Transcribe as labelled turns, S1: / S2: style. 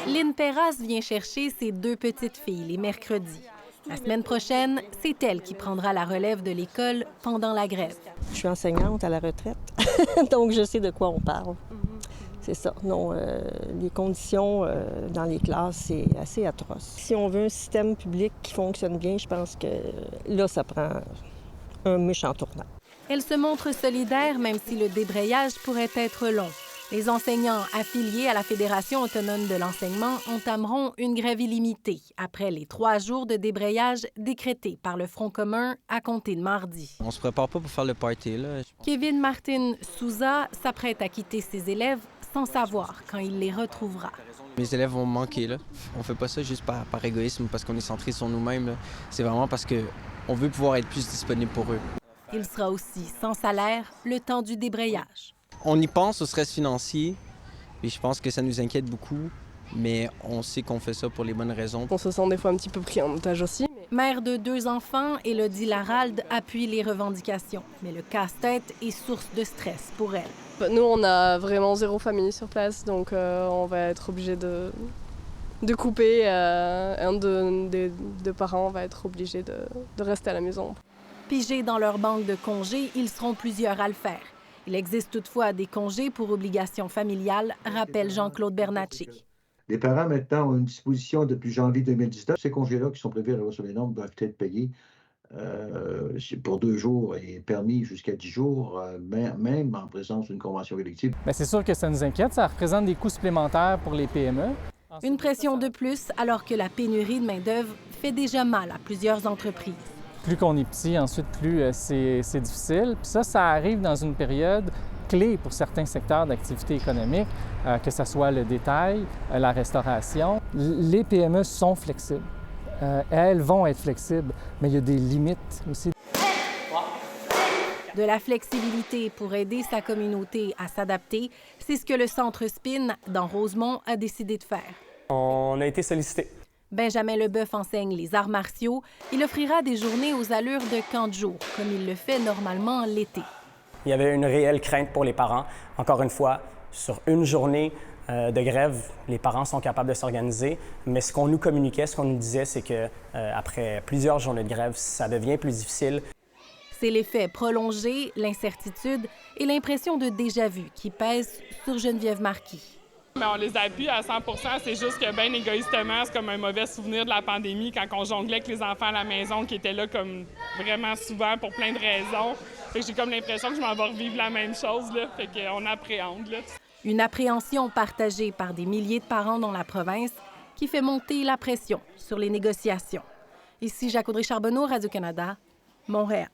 S1: Lynn Perras vient chercher ses 2 petites filles les mercredis. La semaine prochaine, c'est elle qui prendra la relève de l'école pendant la grève.
S2: Je suis enseignante à la retraite, donc je sais de quoi on parle. C'est ça. Non, les conditions dans les classes, c'est assez atroce. Si on veut un système public qui fonctionne bien, je pense que là, ça prend un méchant tournant.
S1: Elle se montre solidaire, même si le débrayage pourrait être long. Les enseignants affiliés à la Fédération autonome de l'enseignement entameront une grève illimitée après les 3 jours de débrayage décrétés par le Front commun à compter de mardi.
S3: On se prépare pas pour faire le party, là.
S1: Kevin Martin Souza s'apprête à quitter ses élèves sans savoir quand il les retrouvera.
S3: Mes élèves vont me manquer, là. On fait pas ça juste par égoïsme, parce qu'on est centré sur nous-mêmes, là. C'est vraiment parce qu'on veut pouvoir être plus disponible pour eux.
S1: Il sera aussi sans salaire le temps du débrayage.
S3: On y pense au stress financier, et je pense que ça nous inquiète beaucoup, mais on sait qu'on fait ça pour les bonnes raisons.
S4: On se sent des fois un petit peu pris en otage aussi.
S1: Mère de 2 enfants, Élodie Laralde appuie les revendications, mais le casse-tête est source de stress pour elle.
S4: Nous, on a vraiment 0 famille sur place, donc on va être obligé de couper. Un des 2 parents va être obligé de rester à la maison.
S1: Pigés dans leur banque de congés, ils seront plusieurs à le faire. Il existe toutefois des congés pour obligations familiales, rappelle Jean-Claude Bernatchez.
S5: Les parents, maintenant, ont une disposition depuis janvier 2019. Ces congés-là qui sont prévus à la loi sur les normes doivent être payés pour 2 jours et permis jusqu'à 10 jours, même en présence d'une convention collective.
S6: Bien, c'est sûr que ça nous inquiète. Ça représente des coûts supplémentaires pour les PME.
S1: Une pression de plus alors que la pénurie de main-d'œuvre fait déjà mal à plusieurs entreprises.
S6: Plus qu'on est petit, ensuite, plus c'est difficile. Puis ça arrive dans une période clé pour certains secteurs d'activité économique, que ce soit le détail, la restauration. Les PME sont flexibles. Elles vont être flexibles, mais il y a des limites aussi.
S1: De la flexibilité pour aider sa communauté à s'adapter, c'est ce que le Centre SPIN dans Rosemont a décidé de faire.
S7: On a été sollicité.
S1: Benjamin Leboeuf enseigne les arts martiaux. Il offrira des journées aux allures de camp de jour, comme il le fait normalement l'été.
S7: Il y avait une réelle crainte pour les parents. Encore une fois, sur une journée de grève, les parents sont capables de s'organiser. Mais ce qu'on nous communiquait, ce qu'on nous disait, c'est qu'après plusieurs journées de grève, ça devient plus difficile.
S1: C'est l'effet prolongé, l'incertitude et l'impression de déjà-vu qui pèsent sur Geneviève Marquis.
S8: Mais on les appuie à 100 %. C'est juste que, bien égoïstement, c'est comme un mauvais souvenir de la pandémie quand on jonglait avec les enfants à la maison qui étaient là comme vraiment souvent pour plein de raisons. Fait que j'ai comme l'impression que je m'en vais revivre la même chose, là. Fait qu'on appréhende, là.
S1: Une appréhension partagée par des milliers de parents dans la province qui fait monter la pression sur les négociations. Ici Jacques-Audrey Charbonneau, Radio-Canada, Montréal.